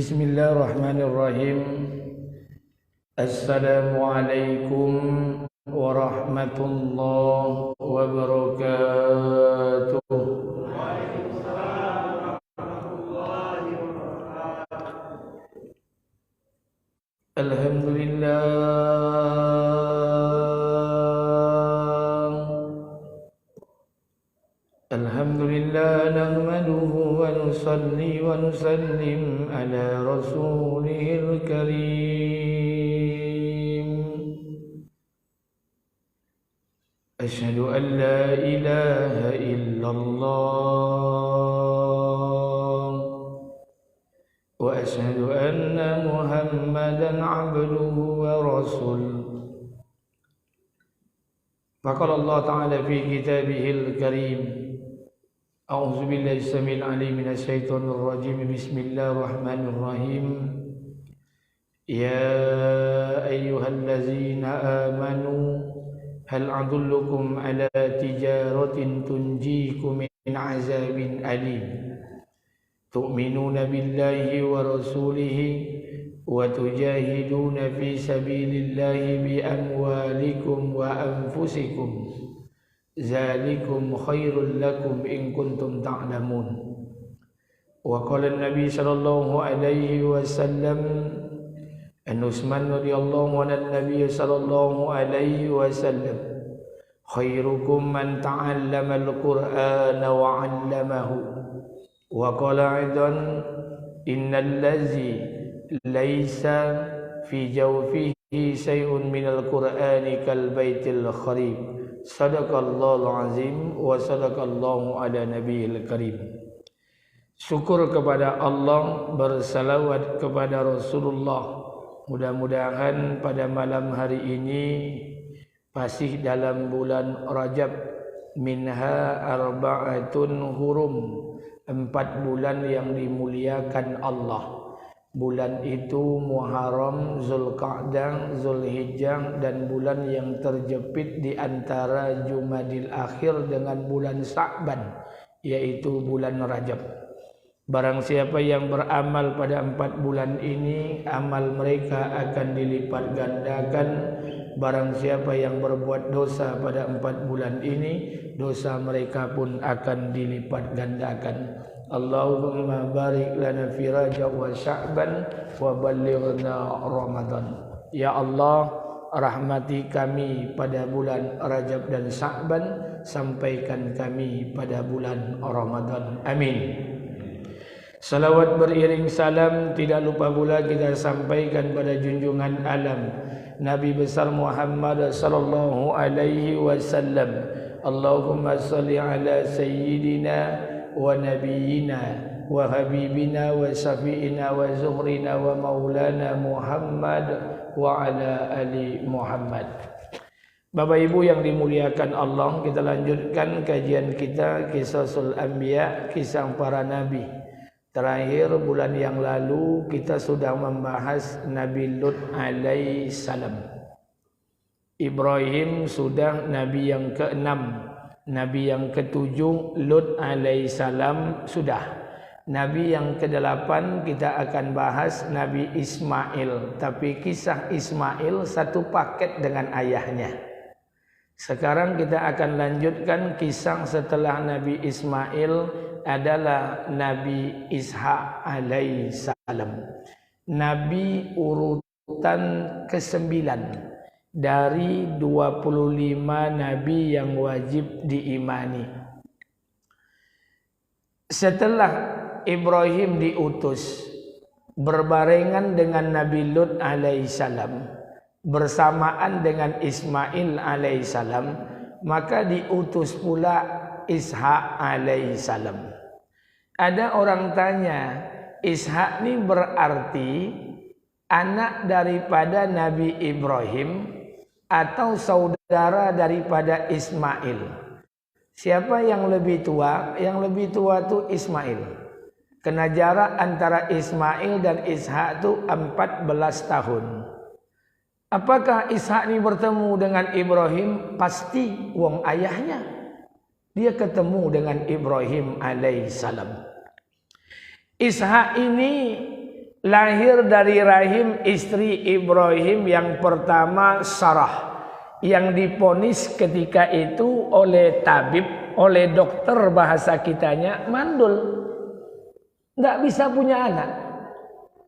Bismillahirrahmanirrahim. Assalamualaikum warahmatullahi wabarakatuh. Alhamdulillah, alhamdulillah nahmaduhu wa nusalli wa nusallim ala rasulihil karim. Asyhadu an la ilaha illallah wa asyhadu anna Muhammadan abduhu wa rasuluh. Faqala Allah Ta'ala fi kitabihil karim. A'udzu billahi samil alim minasyaitonir rajim. Bismillahirrahmanirrahim. Ya ayyuhallazina amanu hal adullukum ala tijaratin tunjikum min azabin alim. Tu'minuna billahi wa rasulihi wa tujahiduna fi sabilillahi bi amwalikum wa anfusikum. Zalikum khairul lakum in kuntum ta'lamun. Wa qala an-nabi sallallahu alaihi wasallam, an Utsman radhiyallahu anhu an-nabi sallallahu alaihi wasallam, khairukum man ta'allama al-Qur'ana wa 'allamahu. Wa qala aidan, innal ladzi laisa fi jawfihi shay'un minal Qur'ani kal baitil kharib. Sadaqallahul azim wa sadaqallahu ala nabiyil karim. Syukur kepada Allah, bersalawat kepada Rasulullah. Mudah-mudahan pada malam hari ini masih dalam bulan Rajab, minha arba'atun hurum, 4 bulan yang dimuliakan Allah. Bulan itu Muharram, Zulqa'dah, Zulhijjah, dan bulan yang terjepit di antara Jumadil Akhir dengan bulan Sa'ban, yaitu bulan Rajab. Barang siapa yang beramal pada 4 bulan ini, amal mereka akan dilipat gandakan. Barang siapa yang berbuat dosa pada 4 bulan ini, dosa mereka pun akan dilipat gandakan. Allahumma barik lana fi Rajab wa Sya'ban wa ballighna Ramadan. Ya Allah, rahmati kami pada bulan Rajab dan Sya'ban, sampaikan kami pada bulan Ramadan. Amin. Salawat beriring salam tidak lupa pula kita sampaikan pada junjungan alam Nabi besar Muhammad sallallahu alaihi wasallam. Allahumma salli ala sayyidina wa nabiyyina wa habibina wa syafi'ina wa zuhrina wa maulana Muhammad wa ala ali Muhammad. Bapak Ibu yang dimuliakan Allah, kita lanjutkan kajian kita Qisasul Anbiya, kisah para nabi. Terakhir bulan yang lalu kita sudah membahas Nabi Lut alaihi salam. Ibrahim sudah nabi yang ke-6. Nabi yang ke-7 Lut alaihissalam sudah. Nabi yang ke-8 kita akan bahas Nabi Ismail. Tapi kisah Ismail satu paket dengan ayahnya. Sekarang kita akan lanjutkan kisah setelah Nabi Ismail adalah Nabi Ishaq alaihissalam. Nabi urutan ke-9 dari 25 nabi yang wajib diimani. Setelah Ibrahim diutus berbarengan dengan Nabi Lut alaihissalam bersamaan dengan Ismail alaihissalam, maka diutus pula Ishaq alaihissalam. Ada orang tanya, Ishaq ini berarti anak daripada Nabi Ibrahim atau saudara daripada Ismail? Siapa yang lebih tua? Yang lebih tua itu Ismail. Kena jarak antara Ismail dan Ishaq itu 14 tahun. Apakah Ishak ini bertemu dengan Ibrahim? Pasti wong ayahnya. Dia ketemu dengan Ibrahim alaihissalam. Ishak ini lahir dari rahim istri Ibrahim yang pertama Sarah, yang diponis ketika itu oleh tabib, oleh dokter bahasa kitanya mandul, nggak bisa punya anak.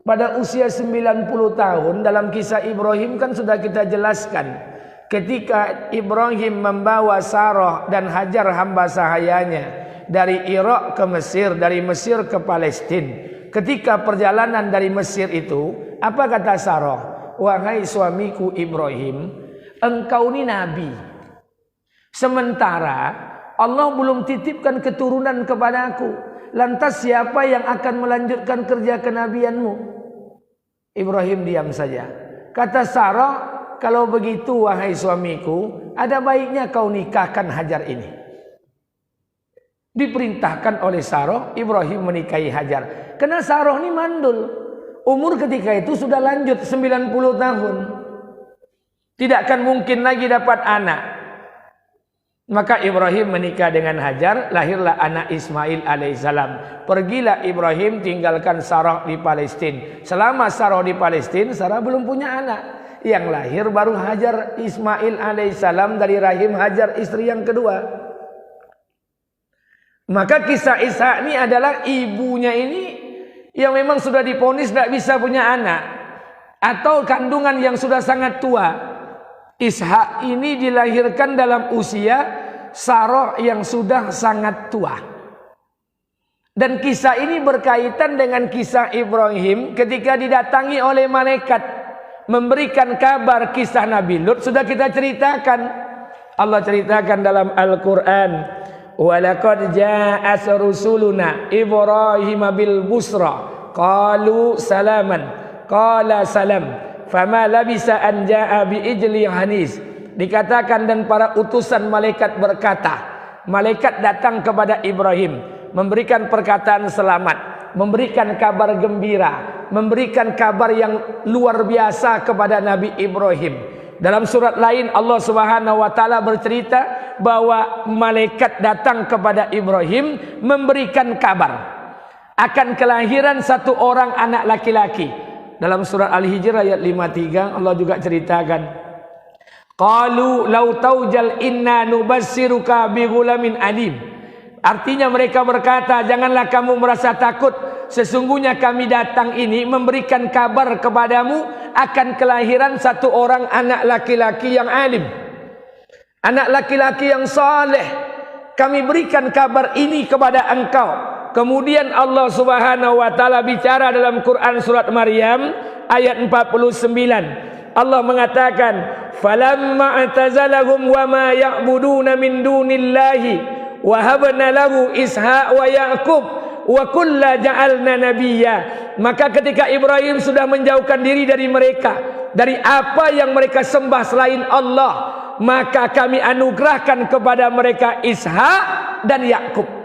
Pada usia 90 tahun dalam kisah Ibrahim kan sudah kita jelaskan. Ketika Ibrahim membawa Sarah dan Hajar hamba sahayanya dari Irak ke Mesir, dari Mesir ke Palestina. Ketika perjalanan dari Mesir itu, apa kata Sarah? Wahai suamiku Ibrahim, engkau ini nabi. Sementara Allah belum titipkan keturunan kepadaku. Lantas siapa yang akan melanjutkan kerja kenabianmu? Ibrahim diam saja. Kata Sarah, kalau begitu wahai suamiku, ada baiknya kau nikahkan Hajar ini. Diperintahkan oleh Sarah, Ibrahim menikahi Hajar. Karena Sarah ini mandul. Umur ketika itu sudah lanjut 90 tahun. Tidak akan mungkin lagi dapat anak. Maka Ibrahim menikah dengan Hajar, lahirlah anak Ismail alaihissalam. Pergilah Ibrahim tinggalkan Sarah di Palestina. Selama Sarah di Palestina, Sarah belum punya anak. Yang lahir baru Hajar Ismail alaihissalam dari rahim Hajar istri yang kedua. Maka kisah Ishak ini adalah ibunya ini yang memang sudah diponis tidak bisa punya anak, atau kandungan yang sudah sangat tua. Ishak ini dilahirkan dalam usia Sarah yang sudah sangat tua. Dan kisah ini berkaitan dengan kisah Ibrahim ketika didatangi oleh malaikat memberikan kabar kisah Nabi Lut. Sudah kita ceritakan. Allah ceritakan dalam Al-Quran, walaqad ja'at rusuluna Ibrahim bil busra qalu salaman qala salam fama labisa an ja'a bi ijli hanis. Dikatakan dan para utusan malaikat berkata, malaikat datang kepada Ibrahim memberikan perkataan selamat, memberikan kabar gembira, memberikan kabar yang luar biasa kepada Nabi Ibrahim. Dalam surat lain Allah Subhanahu wa taala bercerita bahwa malaikat datang kepada Ibrahim memberikan kabar akan kelahiran satu orang anak laki-laki. Dalam surat Al-Hijr ayat 53 Allah juga ceritakan, qalu law taujal inna nubassiruka bi ghulamin alim. Artinya mereka berkata, janganlah kamu merasa takut, sesungguhnya kami datang ini memberikan kabar kepadamu akan kelahiran satu orang anak laki-laki yang alim, anak laki-laki yang saleh. Kami berikan kabar ini kepada engkau. Kemudian Allah Subhanahu wa taala bicara dalam Quran surat Maryam ayat 49. Allah mengatakan, falamma atazalahum wa ma ya'buduna min dunillahi wa habna lahu Ishaq wa Yaqub wa kulla ja'alna nabiyya. Maka ketika Ibrahim sudah menjauhkan diri dari mereka, dari apa yang mereka sembah selain Allah, maka kami anugerahkan kepada mereka Ishaq dan Yaqub.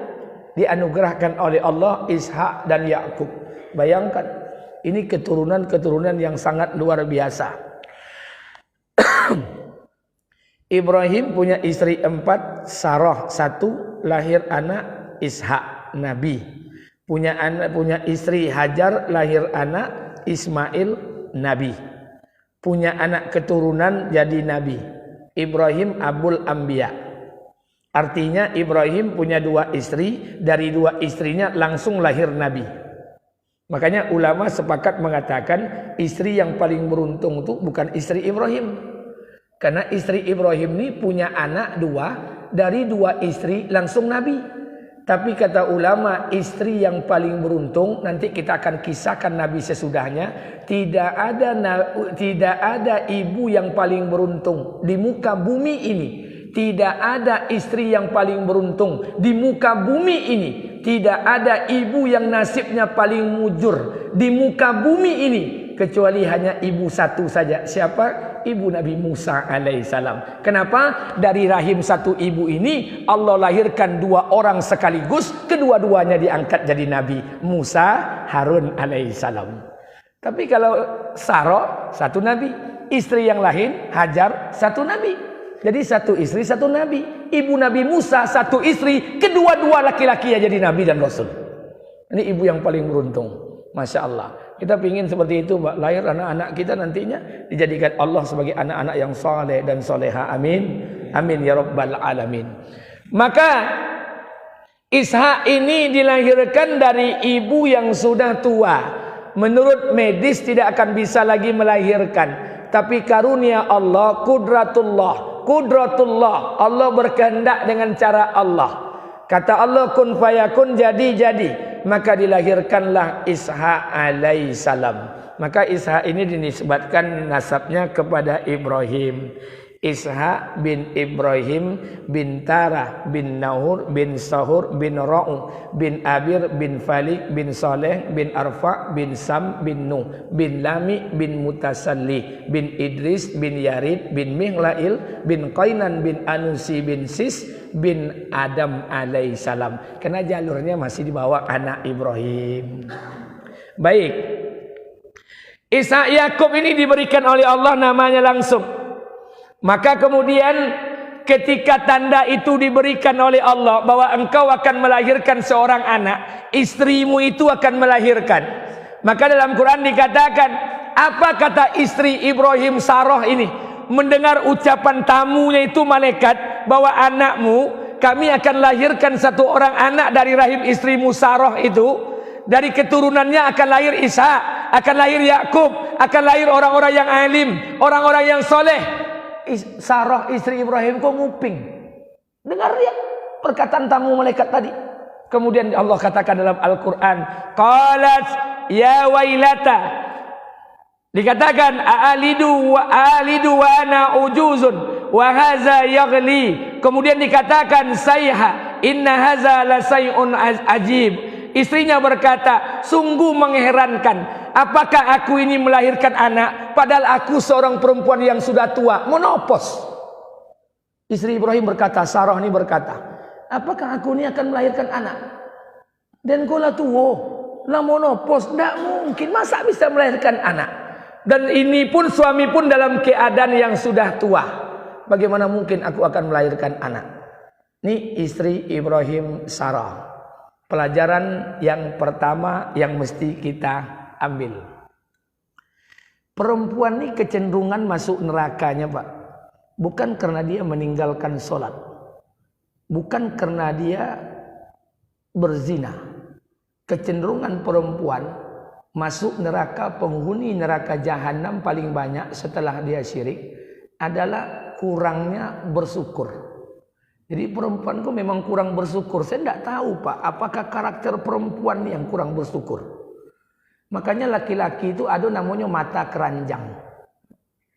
Dianugerahkan oleh Allah Ishak dan Yakub. Bayangkan, ini keturunan-keturunan yang sangat luar biasa. Ibrahim punya istri 4, Sarah 1, lahir anak Ishak, Nabi. Punya istri Hajar, lahir anak Ismail, Nabi. Punya anak keturunan jadi Nabi. Ibrahim Abul Anbiya. Artinya Ibrahim punya 2 istri, dari 2 istrinya langsung lahir Nabi. Makanya ulama sepakat mengatakan istri yang paling beruntung itu bukan istri Ibrahim. Karena istri Ibrahim ini punya anak 2, dari 2 istri langsung Nabi. Tapi kata ulama, istri yang paling beruntung, nanti kita akan kisahkan Nabi sesudahnya, tidak ada ibu yang paling beruntung di muka bumi ini. Tidak ada istri yang paling beruntung di muka bumi ini. Tidak ada ibu yang nasibnya paling mujur di muka bumi ini, kecuali hanya ibu satu saja. Siapa? Ibu Nabi Musa alaihissalam. Kenapa? Dari rahim satu ibu ini Allah lahirkan 2 orang sekaligus, kedua-duanya diangkat jadi Nabi, Musa, Harun alaihissalam. Tapi kalau Sarah 1 Nabi, istri yang lain Hajar 1 Nabi. Jadi 1 istri 1 nabi. Ibu Nabi Musa 1 istri, kedua-dua laki-laki ya jadi nabi dan rasul. Ini ibu yang paling beruntung, masya Allah. Kita ingin seperti itu, Pak. Lahir anak-anak kita nantinya dijadikan Allah sebagai anak-anak yang saleh dan soleha. Amin. Amin ya rabbal alamin. Maka Ishak ini dilahirkan dari ibu yang sudah tua. Menurut medis tidak akan bisa lagi melahirkan. Tapi karunia Allah, kudratullah. Allah berkehendak dengan cara Allah. Kata Allah kun fayakun, jadi. Maka dilahirkanlah Ishak alaihissalam. Maka Ishak ini dinisbatkan nasabnya kepada Ibrahim. Ishak bin Ibrahim bin Tarah bin Nahur bin Sahur bin Ra'u bin Abir bin Falik bin Saleh bin Arfa bin Sam bin Nuh bin Lami bin Mutasalli bin Idris bin Yarid bin Mihlail bin Qainan bin Anusi bin Sis bin Adam alaihissalam. Karena jalurnya masih dibawa anak Ibrahim. Baik, Ishak Yakub ini diberikan oleh Allah namanya langsung. Maka kemudian ketika tanda itu diberikan oleh Allah bahwa engkau akan melahirkan seorang anak, istrimu itu akan melahirkan. Maka dalam Quran dikatakan, apa kata istri Ibrahim Sarah ini? Mendengar ucapan tamunya itu malaikat bahwa anakmu, kami akan lahirkan satu orang anak dari rahim istrimu Sarah itu. Dari keturunannya akan lahir Ishak, akan lahir Yakub, akan lahir orang-orang yang alim, orang-orang yang soleh. Sarah istri Ibrahim kok nguping. Dengar dia perkataan tamu malaikat tadi. Kemudian Allah katakan dalam Al-Quran, qalat ya wailata. Dikatakan alidu wa ana ujuzun wa haza yaghli. Kemudian dikatakan sayha inna haza la sayun ajib. Istrinya berkata, sungguh mengherankan. Apakah aku ini melahirkan anak padahal aku seorang perempuan yang sudah tua, menopos. Istri Ibrahim berkata, Sarah ini berkata, apakah aku ini akan melahirkan anak? Dan kola tua, lah menopos, tidak mungkin. Masa bisa melahirkan anak? Dan ini pun suami pun dalam keadaan yang sudah tua. Bagaimana mungkin aku akan melahirkan anak? Ini istri Ibrahim Sarah. Pelajaran yang pertama yang mesti kita ambil. Perempuan ini kecenderungan masuk nerakanya, Pak. Bukan karena dia meninggalkan sholat. Bukan karena dia berzina. Kecenderungan perempuan masuk neraka, penghuni neraka jahanam paling banyak setelah dia syirik adalah kurangnya bersyukur. Jadi perempuanku memang kurang bersyukur. Saya tidak tahu, Pak, apakah karakter perempuan yang kurang bersyukur. Makanya laki-laki itu ada namanya mata keranjang.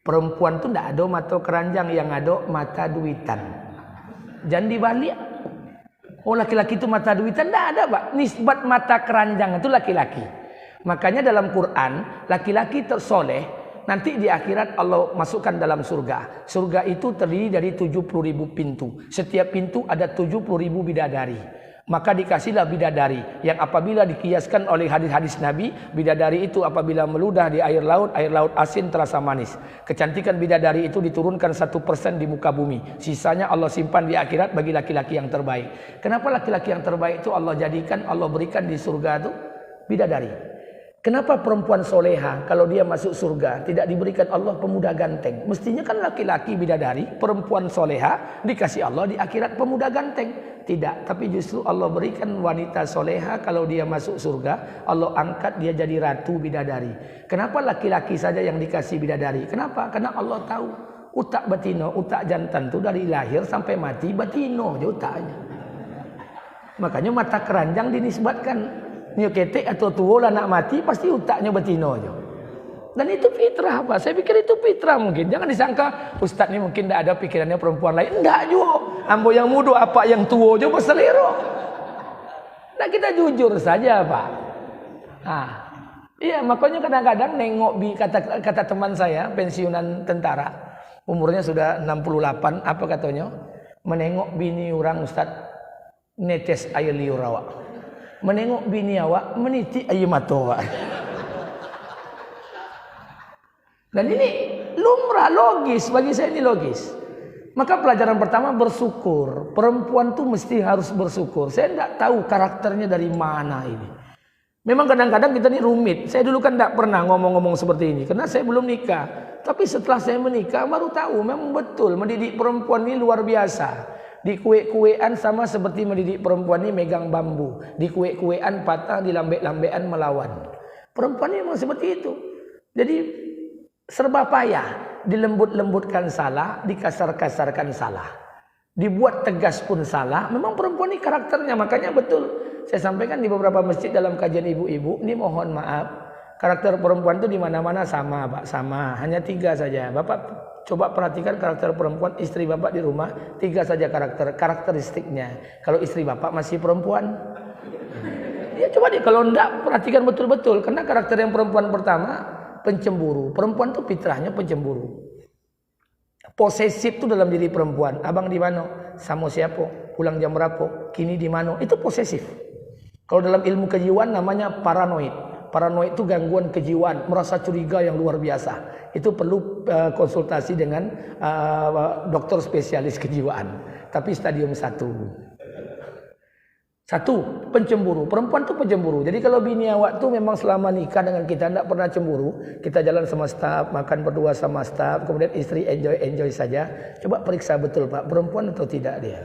Perempuan itu tidak ada mata keranjang, yang ada mata duitan. Jangan dibalik. Oh, laki-laki itu mata duitan, tidak ada, Pak. Nisbat mata keranjang itu laki-laki. Makanya dalam Quran, laki-laki tersoleh nanti di akhirat Allah masukkan dalam surga. Surga itu terdiri dari 70.000 pintu. Setiap pintu ada 70.000 bidadari. Maka dikasihlah bidadari yang apabila dikiaskan oleh hadis-hadis Nabi, bidadari itu apabila meludah di air laut asin terasa manis. Kecantikan bidadari itu diturunkan 1% di muka bumi. Sisanya Allah simpan di akhirat bagi laki-laki yang terbaik. Kenapa laki-laki yang terbaik itu Allah jadikan, Allah berikan di surga itu bidadari? Kenapa perempuan soleha kalau dia masuk surga tidak diberikan Allah pemuda ganteng? Mestinya kan laki-laki bidadari, perempuan soleha dikasih Allah di akhirat pemuda ganteng. Tidak, tapi justru Allah berikan wanita soleha kalau dia masuk surga, Allah angkat dia jadi ratu bidadari. Kenapa laki-laki saja yang dikasih bidadari? Kenapa? Karena Allah tahu utak betino, utak jantan itu dari lahir sampai mati betino aja utaknya. Makanya mata keranjang dinisbatkan. Nyo ketek atau tua lah nak mati pasti utaknya betino aja. Dan itu fitrah, Pak. Saya pikir itu fitrah mungkin. Jangan disangka ustaz ini mungkin tidak ada pikirannya perempuan lain. Enggak juga. Ambo yang muda apa yang tua aja berselero. Nah, kita jujur saja, Pak. Iya, makanya kadang-kadang nengok kata teman saya pensiunan tentara, umurnya sudah 68, apa katanya? Menengok bini orang ustaz netes air liur awak. Menengok bini awak meniti air mata awak. Dan ini lumrah, logis. Bagi saya ini logis. Maka pelajaran pertama bersyukur. Perempuan tuh mesti harus bersyukur. Saya tidak tahu karakternya dari mana ini. Memang kadang-kadang kita ini rumit. Saya dulu kan tidak pernah ngomong-ngomong seperti ini karena saya belum nikah. Tapi setelah saya menikah baru tahu memang betul mendidik perempuan ini luar biasa. Di kue-kuean sama seperti mendidik perempuan ini megang bambu. Di kue-kuean patah, di lambe-lambean melawan. Perempuan ini memang seperti itu. Jadi serba payah. Dilembut-lembutkan salah, dikasar-kasarkan salah. Dibuat tegas pun salah. Memang perempuan ini karakternya. Makanya betul. Saya sampaikan di beberapa masjid dalam kajian ibu-ibu. Ini mohon maaf. Karakter perempuan itu di mana-mana sama, Pak. Sama. Hanya 3 saja. Bapak coba perhatikan karakter perempuan istri Bapak di rumah. 3 saja karakteristiknya. Kalau istri Bapak masih perempuan. Ya coba deh. Kalau enggak perhatikan betul-betul. Karena karakter yang perempuan pertama pencemburu. Perempuan itu fitrahnya pencemburu. Posesif itu dalam diri perempuan. Abang di mana? Sama siapa? Pulang jam berapa? Kini di mana? Itu posesif. Kalau dalam ilmu kejiwaan namanya paranoid. Paranoid itu gangguan kejiwaan, merasa curiga yang luar biasa. Itu perlu konsultasi dengan dokter spesialis kejiwaan. Tapi stadium 1. 1, pencemburu. Perempuan itu pencemburu. Jadi kalau bini awak tuh memang selama nikah dengan kita tidak pernah cemburu. Kita jalan sama staf, makan berdua sama staf, kemudian istri enjoy saja. Coba periksa betul Pak, perempuan atau tidak dia.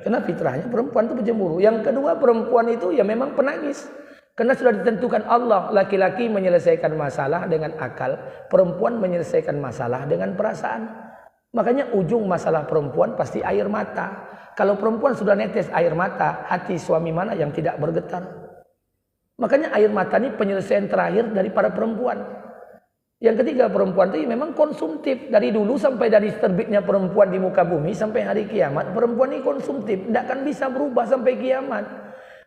Karena fitrahnya perempuan itu pencemburu. Yang kedua, perempuan itu ya memang penangis. Karena sudah ditentukan Allah, laki-laki menyelesaikan masalah dengan akal, perempuan menyelesaikan masalah dengan perasaan. Makanya ujung masalah perempuan pasti air mata. Kalau perempuan sudah netes air mata, hati suami mana yang tidak bergetar? Makanya air mata ini penyelesaian terakhir daripada perempuan. Yang ketiga, perempuan itu memang konsumtif. Dari dulu sampai dari terbitnya perempuan di muka bumi sampai hari kiamat, perempuan ini konsumtif. Tidak akan bisa berubah sampai kiamat.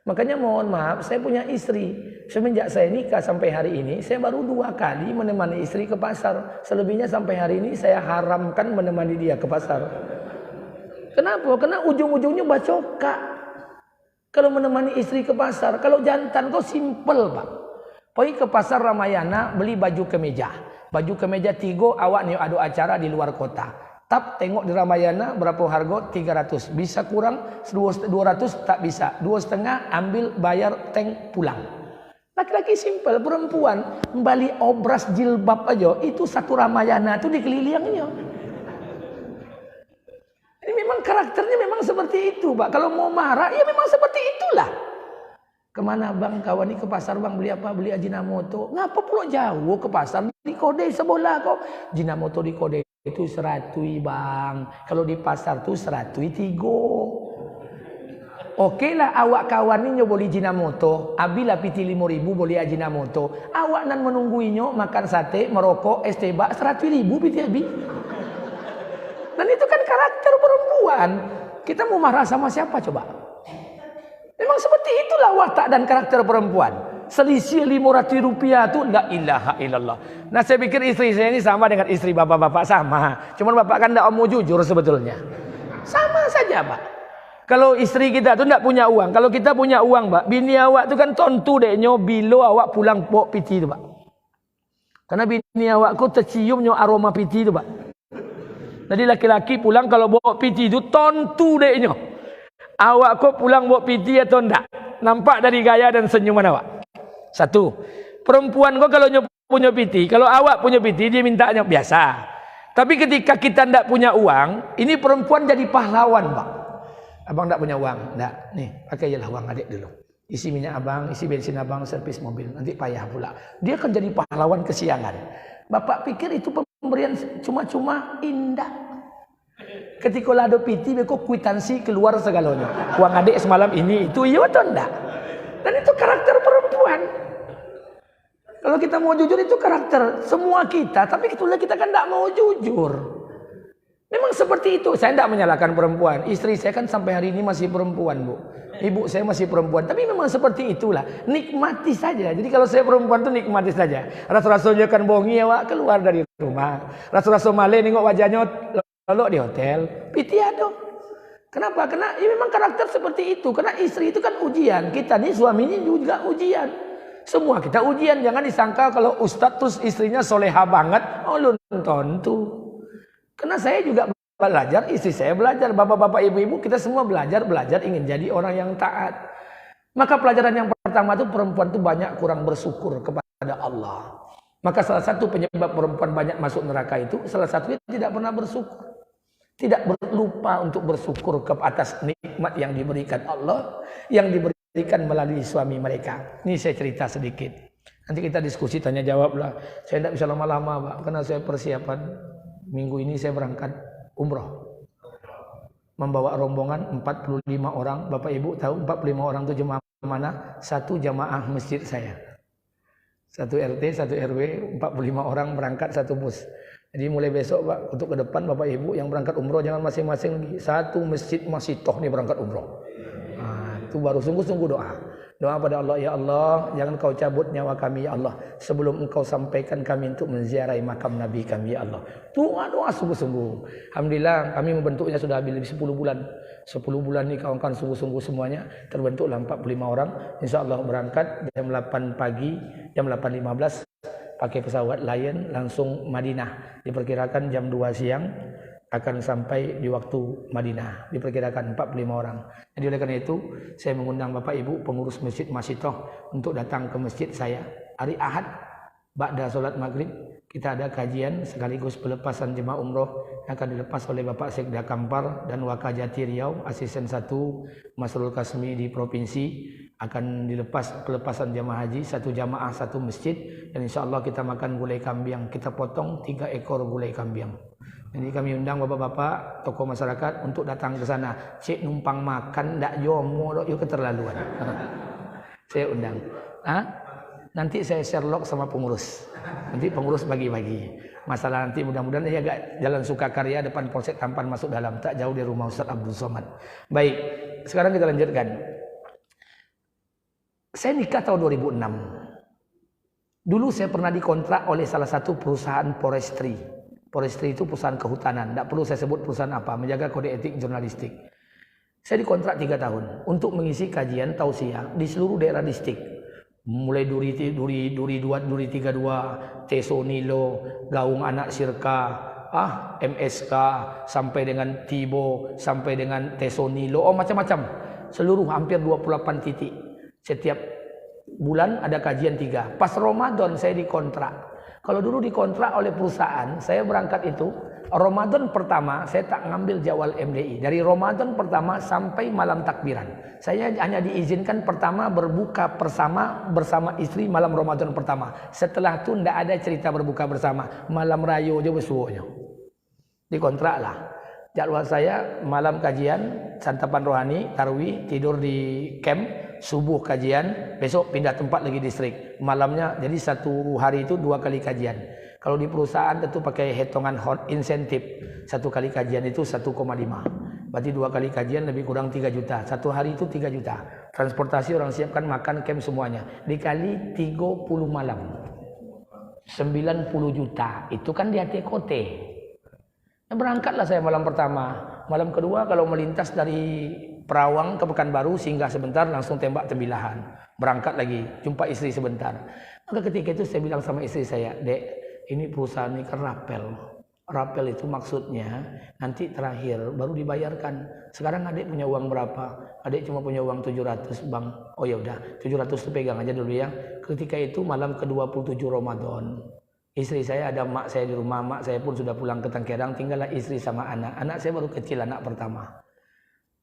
Makanya mohon maaf, saya punya istri. Semenjak saya nikah sampai hari ini, saya baru 2 kali menemani istri ke pasar. Selebihnya sampai hari ini saya haramkan menemani dia ke pasar. Kenapa? Karena ujung-ujungnya bacokak. Kalau menemani istri ke pasar, kalau jantan kau simpel Pak. Pergi ke pasar Ramayana, beli baju kemeja. Baju kemeja 3, awak nih ada acara di luar kota. Tap tengok di Ramayana berapa harga? 300. Bisa kurang 200 tak bisa. 2,5 ambil bayar tank pulang. Laki-laki simpel, perempuan membeli obras jilbab aja itu 1 Ramayana itu dikelilingnya. Ini memang karakternya memang seperti itu, Pak. Kalau mau marah ya memang seperti itulah. Kemana bang kawan ini ke pasar bang beli apa? Beli Ajinomoto. Ngapa pula jauh ke pasar? Di Kode sebelah kok. Ajinomoto di Kode itu 100 bang. Kalau di pasar tuh 103. Oke lah awak kawan ini beli Ajinomoto. Abila piti 5.000 beli Ajinomoto. Awak nan menungguinyo makan sate, merokok, es tebak 100.000 piti abi. Dan itu kan karakter perempuan. Kita mau marah sama siapa coba? Memang seperti itulah watak dan karakter perempuan. Selisih 500 rupiah itu la ilaha illallah. Nah saya pikir istri saya ini sama dengan istri bapak-bapak sama. Cuman bapak kan tidak mau jujur sebetulnya. Sama saja Pak. Kalau istri kita itu tidak punya uang. Kalau kita punya uang Pak. Bini awak itu kan tontu deknya bilo awak pulang pok piti itu Pak. Karena bini awakku terciumnya aroma piti itu Pak. Jadi laki-laki pulang kalau bawa piti itu tontu deknya. Awak kok pulang bawa piti atau enggak? Nampak dari gaya dan senyuman awak. 1. Perempuan kok kalau punya piti, kalau awak punya piti dia mintanya biasa. Tapi ketika kita enggak punya uang, ini perempuan jadi pahlawan, Pak. Abang enggak punya uang, enggak. Nih, pakai aja lah uang adik dulu. Isi minyak abang, isi bensin abang, servis mobil, nanti payah pula. Dia akan jadi pahlawan kesiangan. Bapak pikir itu pemberian cuma-cuma? Indah. Ketika lado piti beko kwitansi keluar segalanya. Uang adik semalam ini itu iya atau enggak? Dan itu karakter perempuan. Kalau kita mau jujur itu karakter semua kita, tapi itulah kita kan enggak mau jujur. Memang seperti itu. Saya enggak menyalahkan perempuan. Istri saya kan sampai hari ini masih perempuan, Bu. Ibu saya masih perempuan, tapi memang seperti itulah. Nikmati saja. Jadi kalau saya perempuan tuh nikmati saja. Rasul-rasulnya kan bongi ya, Wak, keluar dari rumah. Rasul-rasul malih nengok wajahnya kalau di hotel, piti ada. Kenapa? Karena ya memang karakter seperti itu. Karena istri itu kan ujian. Kita nih suaminya juga ujian. Semua kita ujian. Jangan disangka kalau ustadz terus istrinya soleha banget. Oh lu nonton tuh. Karena saya juga belajar, istri saya belajar. Bapak-bapak, ibu-ibu kita semua belajar ingin jadi orang yang taat. Maka pelajaran yang pertama itu perempuan itu banyak kurang bersyukur kepada Allah. Maka salah satu penyebab perempuan banyak masuk neraka itu salah satunya tidak pernah bersyukur. Tidak lupa untuk bersyukur ke atas nikmat yang diberikan Allah, yang diberikan melalui suami mereka. Ini saya cerita sedikit. Nanti kita diskusi tanya jawab lah. Saya tidak bisa lama-lama Pak, karena saya persiapan minggu ini saya berangkat umroh. Membawa rombongan 45 orang. Bapak Ibu tahu 45 orang itu jemaah mana? Satu jamaah masjid saya. Satu RT, satu RW, 45 orang berangkat satu bus. Jadi mulai besok Pak, untuk ke depan Bapak Ibu yang berangkat umroh jangan masing-masing lagi. Satu masjid masih toh nih berangkat umroh. Nah, itu baru sungguh-sungguh doa. Doa pada Allah, ya Allah, jangan kau cabut nyawa kami ya Allah, sebelum engkau sampaikan kami untuk menziarahi makam Nabi kami ya Allah. Doa-doa sungguh-sungguh. Alhamdulillah kami membentuknya sudah lebih 10 bulan. 10 bulan ini kawan-kawan sungguh-sungguh semuanya. Terbentuklah 45 orang. Insya Allah berangkat jam 8 pagi, jam 8.15 pakai pesawat Lion langsung Madinah. Diperkirakan jam 2 siang akan sampai di waktu Madinah, diperkirakan 45 orang. Jadi oleh karena itu saya mengundang Bapak Ibu pengurus Masjid Masitoh untuk datang ke masjid saya hari Ahad ba'da salat maghrib. Kita ada kajian sekaligus pelepasan jemaah umroh yang akan dilepas oleh Bapak Sekda Kampar dan Wakajati Riau, asisten 1 Masrul Kasmi di provinsi, akan dilepas pelepasan jemaah haji, 1 jamaah 1 masjid, dan insya Allah kita makan gulai kambing. Kita potong 3 ekor gulai kambing. Jadi kami undang bapak-bapak tokoh masyarakat untuk datang ke sana. Cik numpang makan ndak jomo dok, yuk keterlaluan. Saya undang. Nanti saya Sherlock sama pengurus. Nanti pengurus bagi-bagi. Masalah nanti mudah-mudahan ya agak jalan Sukakarya depan Polsek Tampan masuk dalam, tak jauh dari rumah Ustaz Abdul Somad. Baik, sekarang kita lanjutkan. Saya nikah tahun 2006. Dulu saya pernah dikontrak oleh salah satu perusahaan forestry. Forestry itu perusahaan kehutanan. Tidak perlu saya sebut perusahaan apa. Menjaga kode etik jurnalistik. Saya dikontrak 3 tahun untuk mengisi kajian tausiah di seluruh daerah distrik. Mulai Duri 2, Duri 32, Teso Nilo, Gaung Anak Sirka, MSK, sampai dengan Tibo, sampai dengan Teso Nilo, macam-macam. Seluruh hampir 28 titik. Setiap bulan ada kajian 3. Pas Ramadan saya dikontrak. Kalau dulu dikontrak oleh perusahaan, saya berangkat itu Ramadan pertama saya tak ngambil jawal MDI. Dari Ramadan pertama sampai malam takbiran. Saya hanya diizinkan pertama berbuka bersama istri malam Ramadan pertama. Setelah itu tidak ada cerita berbuka bersama. Malam rayo aja besuoknya. Dikontrak lah. Jadwal saya malam kajian, santapan rohani, tarwih, tidur di camp. Subuh kajian, besok pindah tempat lagi distrik. Malamnya, jadi satu hari itu 2 kali kajian. Kalau di perusahaan tentu pakai hitungan insentif. 1 kali kajian itu 1,5. Berarti 2 kali kajian lebih kurang 3 juta. 1 hari itu 3 juta. Transportasi orang siapkan, makan, camp semuanya. Dikali 30 malam. 90 juta. Itu kan di ATKT. Berangkatlah saya malam pertama. Malam kedua kalau melintas dari Perawang ke Pekanbaru, singgah sebentar langsung tembak tembilahan. Berangkat lagi, jumpa istri sebentar. Maka ketika itu saya bilang sama istri saya, Dek, ini perusahaan ini kan rapel. Rapel itu maksudnya nanti terakhir baru dibayarkan. Sekarang adik punya uang berapa? Adik cuma punya uang 700 bang. Oh ya udah, 700 itu pegang aja dulu ya. Ketika itu malam ke-27 Ramadan. Istri saya ada mak saya di rumah, mak saya pun sudah pulang ke Tangkerang, tinggallah istri sama anak. Anak saya baru kecil, anak pertama.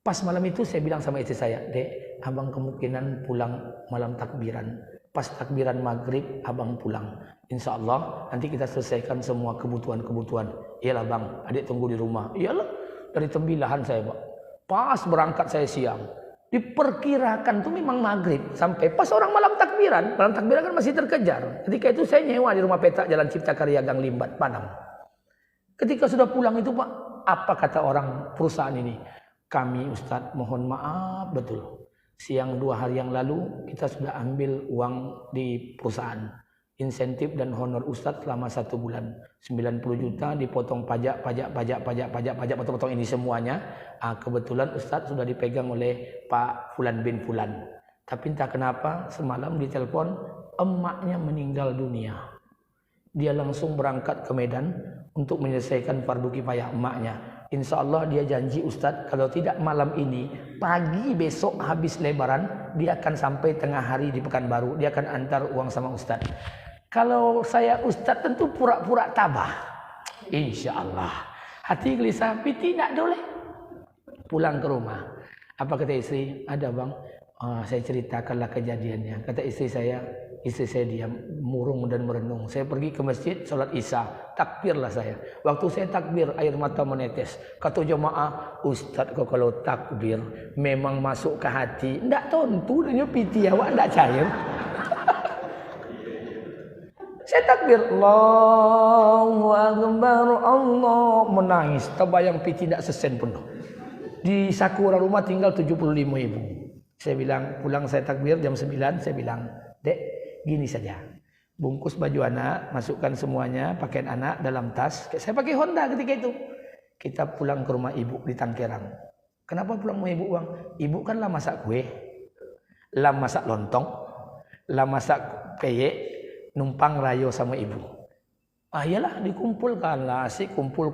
Pas malam itu saya bilang sama istri saya, Dek, abang kemungkinan pulang malam takbiran. Pas takbiran maghrib, abang pulang. Insya Allah nanti kita selesaikan semua kebutuhan-kebutuhan. Iyalah bang, adik tunggu di rumah. Iyalah, dari tembilahan saya Pak. Pas berangkat saya siang. Diperkirakan tuh memang maghrib. Sampai pas orang malam takbiran kan masih terkejar. Ketika itu saya nyewa di rumah petak Jalan Cipta Karya Gang Limbat, Padang. Ketika sudah pulang itu Pak, apa kata orang perusahaan ini? Kami Ustadz mohon maaf betul. Siang 2 hari yang lalu kita sudah ambil uang di perusahaan. Insentif dan honor Ustadz selama 1 bulan. 90 juta dipotong pajak, potong ini semuanya. Kebetulan Ustadz sudah dipegang oleh Pak Fulan bin Fulan. Tapi entah kenapa semalam ditelepon emaknya meninggal dunia. Dia langsung berangkat ke Medan untuk menyelesaikan fardu kifayah emaknya. Insya Allah dia janji Ustadz, kalau tidak malam ini, pagi besok habis lebaran, dia akan sampai tengah hari di Pekanbaru. Dia akan antar uang sama Ustadz. Kalau saya Ustadz tentu pura-pura tabah. Insya Allah. Hati gelisah, piti tidak boleh. Pulang ke rumah. Apa kata istri? Ada bang. Saya ceritakanlah kejadiannya. Kata istri saya diam, murung dan merenung. Saya pergi ke masjid, sholat isya, takbirlah saya. Waktu saya takbir, air mata menetes. Kata jemaah, Ustadz kok kalau takbir memang masuk ke hati. Nggak tentu, dia piti awak nggak cair. Saya takbir, Allahu Akbar, Allah, menangis. Terbayang piti tidak sesen pun. Di saku orang rumah tinggal 75.000. Saya bilang, pulang saya takbir jam 9, saya bilang, Dek, gini saja. Bungkus baju anak, masukkan semuanya, pakaian anak dalam tas. Saya pakai Honda ketika itu. Kita pulang ke rumah ibu di Tangkerang. Kenapa pulang sama ibu bang? Ibu kan lah masak kue, lah masak lontong, lah masak peyek, numpang rayo sama ibu. Iyalah dikumpulkan lah, asik kumpul.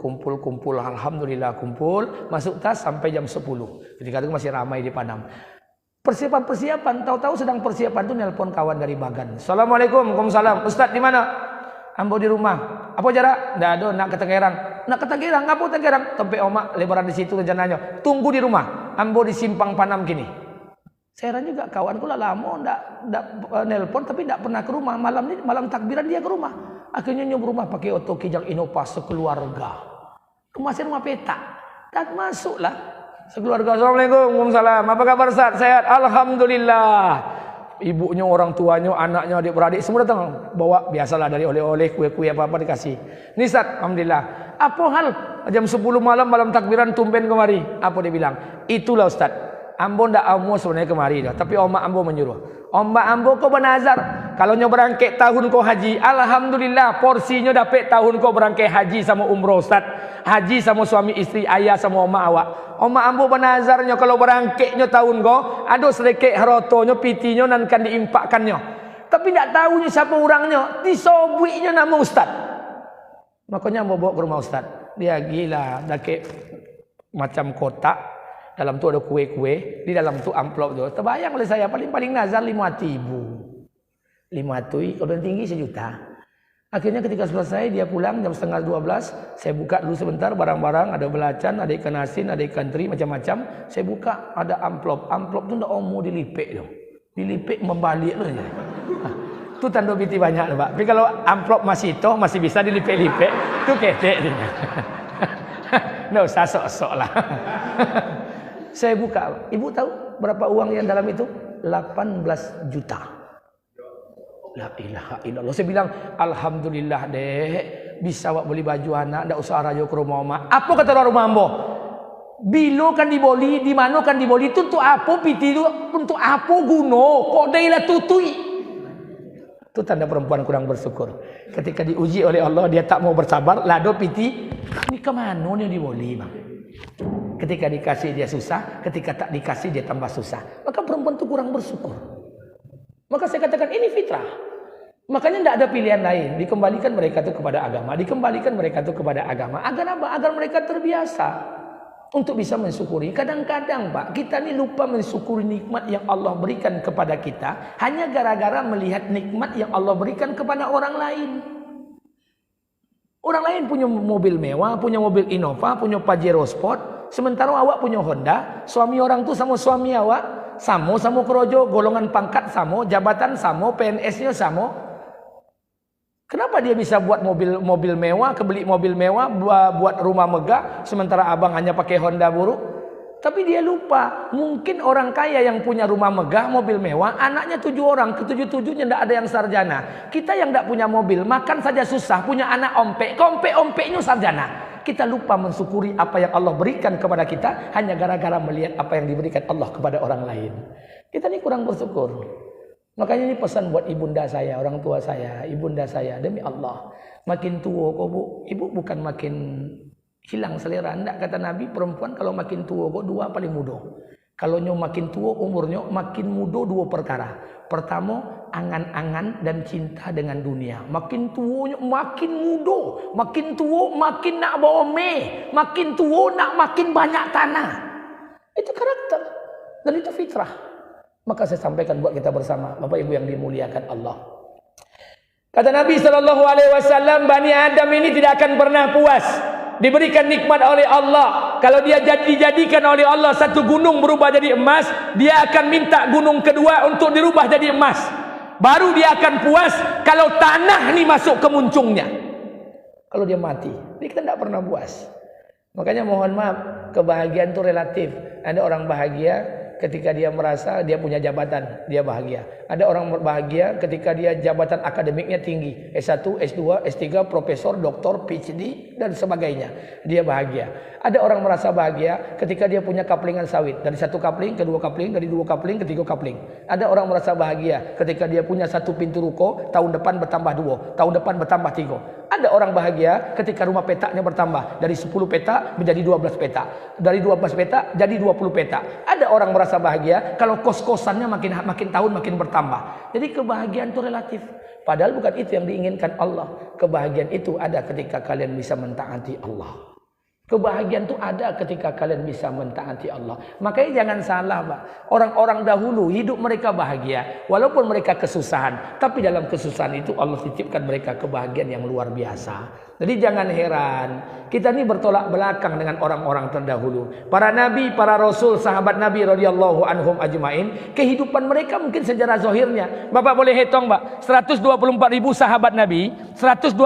Alhamdulillah kumpul, masuk tas sampai jam 10. Ketika itu masih ramai di Padang. Persiapan, tahu-tahu sedang persiapan tuh nelpon kawan dari Bagan. Assalamualaikum, waalaikumsalam. Ustadz di mana? Ambo di rumah. Apa jarak? Nggak ada, nak ke Tangerang. Nak ke Tangerang, ngapa Tangerang? Tempe omak lebaran di situ rencananya. Tunggu di rumah. Ambo di Simpang Panam kini. Saya heran juga kawanku lah lama ndak nelpon tapi ndak pernah ke rumah. Malam takbiran dia ke rumah. Akhirnya nyoba rumah pakai oto Kijang Innova sekeluarga. Rumah saya rumah petak. Dan masuklah. Sekeluarga, Assalamualaikum, waalaikumsalam. Apa kabar Ustaz? Sehat? Alhamdulillah. Ibunya, orang tuanya, anaknya, adik-beradik semua datang. Bawa biasalah dari oleh-oleh, kue-kue apa-apa dikasih. Nih Ustaz, Alhamdulillah. Apa hal? Jam 10 malam takbiran tumben kemari. Apa dia bilang? Itulah Ustaz. Ambo ndak mau sebenarnya kemari dah. Tapi omak ambo menyuruh. Omak ambo kau bernazar. Kalau nyo berangkat tahun kau haji. Alhamdulillah porsinya dapat tahun kau berangkat haji sama umroh Ustaz. Haji sama suami istri, ayah sama omak awak. Omak ambo bernazarnya kalau berangkatnya tahun kau. Ada sedikit harotonya, pitinya dan kan diimpakkannya. Tapi tidak tahunya siapa orangnya. Disobiknya nama Ustaz. Makanya ambo bawa ke rumah Ustaz. Dia gila. Dapat macam kotak. Dalam tu ada kue-kue, di dalam tu amplop tu. Terbayang oleh saya paling nazar 5.000. 500, kalau yang tinggi 1 juta. Akhirnya ketika selesai dia pulang jam 11:30, saya buka dulu sebentar barang-barang, ada belacan, ada ikan asin, ada ikan teri macam-macam. Saya buka ada amplop. Amplop tu ndak mau dilipik tu. Dilipik membalik tu je. Tu tanda biti banyak tu, Pak. Tapi kalau amplop masih toh masih bisa dilipik-lipik, tu ketek dia. Ndak usah sok-sok lah. Saya buka, ibu tahu berapa uang yang dalam itu? 18 juta. La ilaha illallah. Saya bilang, Alhamdulillah dek, bisa wak beli baju anak, ndak usah rayo ke rumah mak. Apa kata orang rumah ambo? Bilo kan diboli, di mana kan diboli? Itu untuk apa piti itu? Untuk apa guno? Kok dailah tutui? Itu tanda perempuan kurang bersyukur. Ketika diuji oleh Allah, dia tak mau bersabar, lado piti. Ini kemana nih diboli bang? Ketika dikasih dia susah, ketika tak dikasih dia tambah susah. Maka perempuan itu kurang bersyukur. Maka saya katakan ini fitrah. Makanya tidak ada pilihan lain. Dikembalikan mereka itu kepada agama. Dikembalikan mereka itu kepada agama. Agar apa? Agar mereka terbiasa. Untuk bisa mensyukuri. Kadang-kadang Pak, kita ini lupa mensyukuri nikmat yang Allah berikan kepada kita. Hanya gara-gara melihat nikmat yang Allah berikan kepada orang lain. Orang lain punya mobil mewah, punya mobil Innova, punya Pajero Sport. Sementara awak punya Honda, suami orang tu sama suami awak, sama kerojo, golongan pangkat sama, jabatan sama, PNS-nya sama. Kenapa dia bisa buat mobil mewah, kebeli mobil mewah, buat rumah megah, sementara abang hanya pakai Honda buruk? Tapi dia lupa, mungkin orang kaya yang punya rumah megah, mobil mewah, anaknya 7 orang, ke-7-7-nya tidak ada yang sarjana. Kita yang tidak punya mobil, makan saja susah, punya anak ompek, ompek-ompeknya sarjana. Kita lupa mensyukuri apa yang Allah berikan kepada kita hanya gara-gara melihat apa yang diberikan Allah kepada orang lain. Kita ini kurang bersyukur. Makanya ini pesan buat ibunda saya, orang tua saya, ibunda saya, demi Allah. Makin tua kok bu, ibu bukan makin hilang selera. Enggak, kata Nabi, perempuan kalau makin tua kok 2 paling muda. Kalau nyo makin tua umurnya makin muda 2 perkara. Pertama, Angan-angan dan cinta dengan dunia. Makin tua makin muda, makin tua makin nak bawa makin tua nak makin banyak tanah. Itu karakter dan itu fitrah. Maka saya sampaikan buat kita bersama, Bapak Ibu yang dimuliakan Allah. Kata Nabi SAW, Bani Adam ini tidak akan pernah puas. Diberikan nikmat oleh Allah. Kalau dia dijadikan oleh Allah satu gunung berubah jadi emas, dia akan minta gunung kedua untuk dirubah jadi emas. Baru dia akan puas kalau tanah ini masuk ke muncungnya. Kalau dia mati, ini kita tidak pernah puas. Makanya mohon maaf, kebahagiaan itu relatif. Ada orang bahagia ketika dia merasa dia punya jabatan, dia bahagia. Ada orang bahagia ketika dia jabatan akademiknya tinggi, S1, S2, S3, profesor, doktor, PhD dan sebagainya. Dia bahagia. Ada orang merasa bahagia ketika dia punya kaplingan sawit, dari satu kapling ke dua kapling, dari dua kapling ke tiga kapling. Ada orang merasa bahagia ketika dia punya satu pintu ruko, tahun depan bertambah dua, tahun depan bertambah tiga. Ada orang bahagia ketika rumah petaknya bertambah dari 10 petak menjadi 12 petak, dari 12 petak jadi 20 petak. Ada orang merasa bahagia kalau kos-kosannya makin tahun makin bertambah. Jadi kebahagiaan itu relatif. Padahal bukan itu yang diinginkan Allah. Kebahagiaan itu ada ketika kalian bisa mentaati Allah. Kebahagiaan itu ada ketika kalian bisa mentaati Allah. Makanya jangan salah, Pak. Orang-orang dahulu hidup mereka bahagia walaupun mereka kesusahan, tapi dalam kesusahan itu Allah titipkan mereka kebahagiaan yang luar biasa. Jadi jangan heran, kita ini bertolak belakang dengan orang-orang terdahulu. Para nabi, para rasul, sahabat Nabi radhiyallahu anhum ajmain, kehidupan mereka mungkin sejarah zahirnya. Bapak boleh hitung, Pak. 124.000 sahabat Nabi, 124.000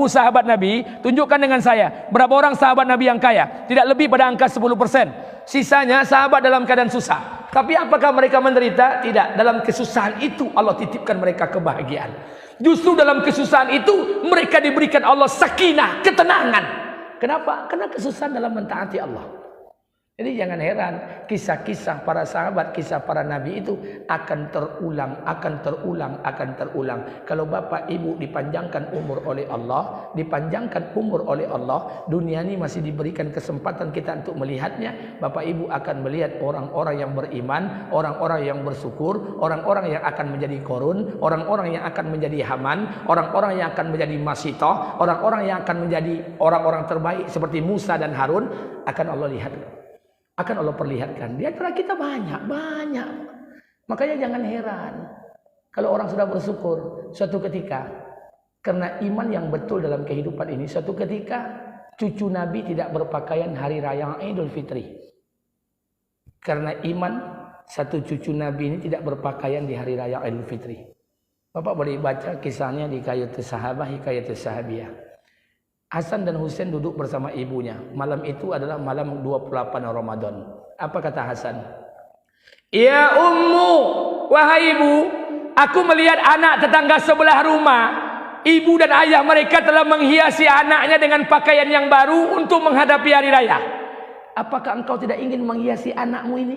sahabat Nabi, tunjukkan dengan saya, berapa orang sahabat Nabi yang kaya? Tidak lebih pada angka 10%. Sisanya sahabat dalam keadaan susah. Tapi apakah mereka menderita? Tidak. Dalam kesusahan itu Allah titipkan mereka kebahagiaan. Justru dalam kesusahan itu mereka diberikan Allah sakinah, ketenangan. Kenapa? Karena kesusahan dalam mentaati Allah. Jadi jangan heran, kisah-kisah para sahabat, kisah para nabi itu akan terulang, akan terulang, akan terulang. Kalau Bapak Ibu dipanjangkan umur oleh Allah, dipanjangkan umur oleh Allah, dunia ini masih diberikan kesempatan kita untuk melihatnya. Bapak Ibu akan melihat orang-orang yang beriman, orang-orang yang bersyukur, orang-orang yang akan menjadi korun, orang-orang yang akan menjadi Haman, orang-orang yang akan menjadi Masitoh, orang-orang yang akan menjadi orang-orang terbaik seperti Musa dan Harun, akan Allah lihat. Akan Allah perlihatkan. Di antara kita banyak. Makanya jangan heran kalau orang sudah bersyukur suatu ketika, karena iman yang betul dalam kehidupan ini, suatu ketika cucu Nabi tidak berpakaian hari raya Idul Fitri. Karena iman, satu cucu Nabi ini tidak berpakaian di hari raya Idul Fitri. Bapak boleh baca kisahnya di Hikayatus Sahabah, Hikayatus Sahabiyah. Hasan dan Husain duduk bersama ibunya. Malam itu adalah malam 28 Ramadan. Apa kata Hasan? Ya ummu, wahai ibu, aku melihat anak tetangga sebelah rumah. Ibu dan ayah mereka telah menghiasi anaknya dengan pakaian yang baru untuk menghadapi hari raya. Apakah engkau tidak ingin menghiasi anakmu ini?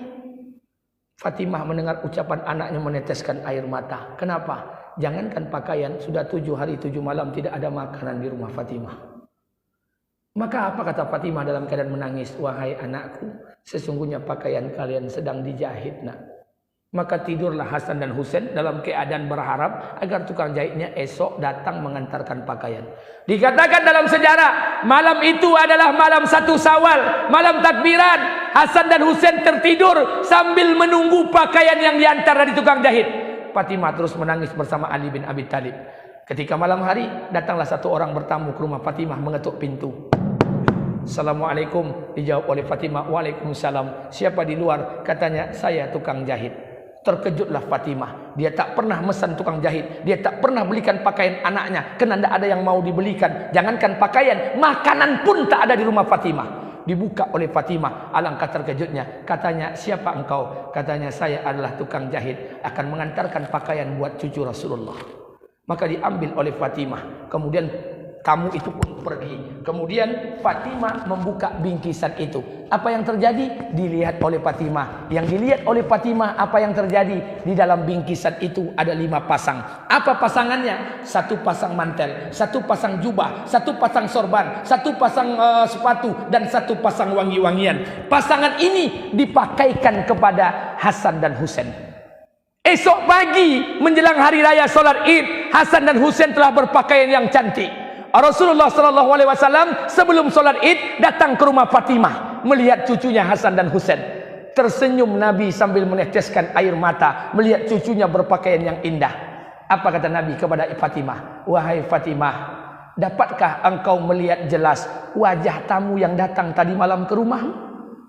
Fatimah mendengar ucapan anaknya meneteskan air mata. Kenapa? Jangankan pakaian, sudah 7 hari 7 malam tidak ada makanan di rumah Fatimah. Maka apa kata Fatimah dalam keadaan menangis? Wahai anakku, sesungguhnya pakaian kalian sedang dijahit, nak. Maka tidurlah Hasan dan Husain dalam keadaan berharap agar tukang jahitnya esok datang mengantarkan pakaian. Dikatakan dalam sejarah, malam itu adalah malam 1 Syawal, malam takbiran. Hasan dan Husain tertidur sambil menunggu pakaian yang diantar dari tukang jahit. Fatimah terus menangis bersama Ali bin Abi Thalib. Ketika malam hari, datanglah satu orang bertamu ke rumah Fatimah, mengetuk pintu. Assalamualaikum, dijawab oleh Fatimah. Waalaikumsalam. Siapa di luar? Katanya, saya tukang jahit. Terkejutlah Fatimah. Dia tak pernah mesan tukang jahit. Dia tak pernah belikan pakaian anaknya, karena tidak ada yang mau dibelikan. Jangankan pakaian, makanan pun tak ada di rumah Fatimah. Dibuka oleh Fatimah. Alangkah terkejutnya. Katanya, siapa engkau? Katanya, saya adalah tukang jahit, akan mengantarkan pakaian buat cucu Rasulullah. Maka diambil oleh Fatimah. Kemudian tamu itu pun pergi. Kemudian Fatimah membuka bingkisan itu. Apa yang terjadi? Dilihat oleh Fatimah. Yang dilihat oleh Fatimah, apa yang terjadi? Di dalam bingkisan itu ada 5 pasang. Apa pasangannya? 1 pasang mantel, 1 pasang jubah, 1 pasang sorban, 1 pasang sepatu, dan 1 pasang wangi-wangian. Pasangan ini dipakaikan kepada Hasan dan Husain. Esok pagi menjelang hari raya solat Id, Hasan dan Husain telah berpakaian yang cantik. Rasulullah SAW sebelum solat Id datang ke rumah Fatimah melihat cucunya Hasan dan Husain. Tersenyum Nabi sambil meneteskan air mata melihat cucunya berpakaian yang indah. Apa kata Nabi kepada Fatimah? Wahai Fatimah, dapatkah engkau melihat jelas wajah tamu yang datang tadi malam ke rumahmu?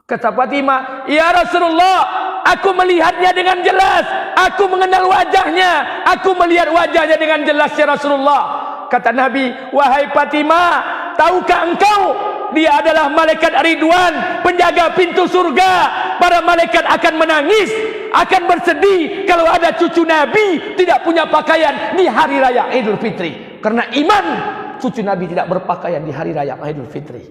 Kata Fatimah, ya Rasulullah, aku melihatnya dengan jelas. Aku mengenal wajahnya. Aku melihat wajahnya dengan jelas ya Rasulullah. Kata Nabi, wahai Fatimah, tahukah engkau dia adalah malaikat Ridwan, penjaga pintu surga. Para malaikat akan menangis, akan bersedih kalau ada cucu Nabi tidak punya pakaian di hari raya Idul Fitri. Karena iman, cucu Nabi tidak berpakaian di hari raya Idul Fitri.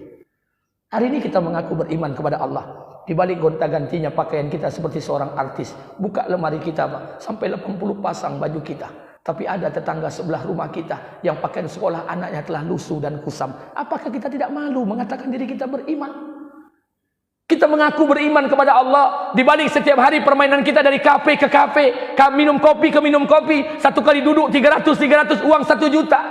Hari ini kita mengaku beriman kepada Allah. Di balik gonta-gantinya pakaian kita seperti seorang artis. Buka lemari kita, Pak, sampai 80 pasang baju kita. Tapi ada tetangga sebelah rumah kita yang pakaian sekolah anaknya telah lusuh dan kusam. Apakah kita tidak malu mengatakan diri kita beriman? Kita mengaku beriman kepada Allah. Di balik setiap hari permainan kita dari kafe ke kafe, minum kopi ke minum kopi, satu kali duduk 300 uang 1 juta.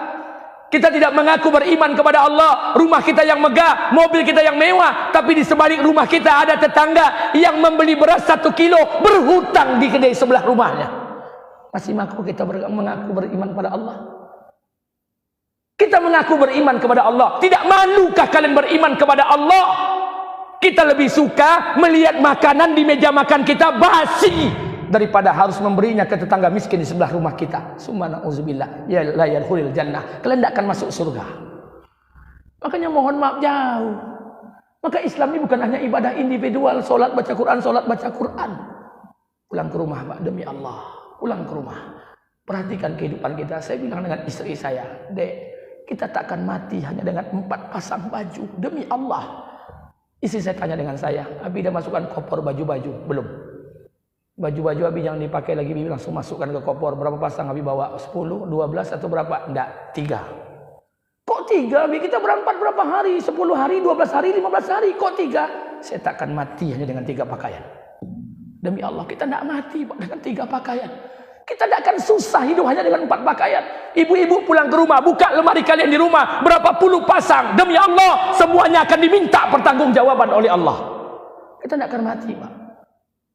Kita tidak mengaku beriman kepada Allah. Rumah kita yang megah, mobil kita yang mewah, tapi di sebalik rumah kita ada tetangga yang membeli beras 1 kilo berhutang di kedai sebelah rumahnya. Masih mengaku kita mengaku beriman kepada Allah? Kita mengaku beriman kepada Allah. Tidak malukah kalian beriman kepada Allah? Kita lebih suka melihat makanan di meja makan kita basi daripada harus memberinya ke tetangga miskin di sebelah rumah kita. Subhanallah, ya la yadkhulul jannah. Kalian tidak akan masuk surga. Makanya mohon maaf jauh. Maka Islam ini bukan hanya ibadah individual, solat baca Quran, solat baca Quran. Pulang ke rumah, Pak, demi Allah. Pulang ke rumah. Perhatikan kehidupan kita. Saya bilang dengan istri saya, Dek, kita tak akan mati hanya dengan 4 pasang baju. Demi Allah. Istri saya tanya dengan saya, Abi dah masukkan koper baju-baju? Belum. Baju-baju Abi yang dipakai lagi, Bibi langsung masukkan ke koper. Berapa pasang Abi bawa? 10, 12 atau berapa? Enggak, 3. Kok 3? Abi kita berempat berapa hari? 10 hari, 12 hari, 15 hari. Kok 3? Saya tak akan mati hanya dengan 3 pakaian. Demi Allah, kita tidak mati Pak dengan 3 pakaian. Kita tidak akan susah hidup hanya dengan 4 pakaian. Ibu-ibu pulang ke rumah, buka lemari kalian di rumah, berapa puluh pasang. Demi Allah, semuanya akan diminta pertanggungjawaban oleh Allah. Kita tidak akan mati Pak.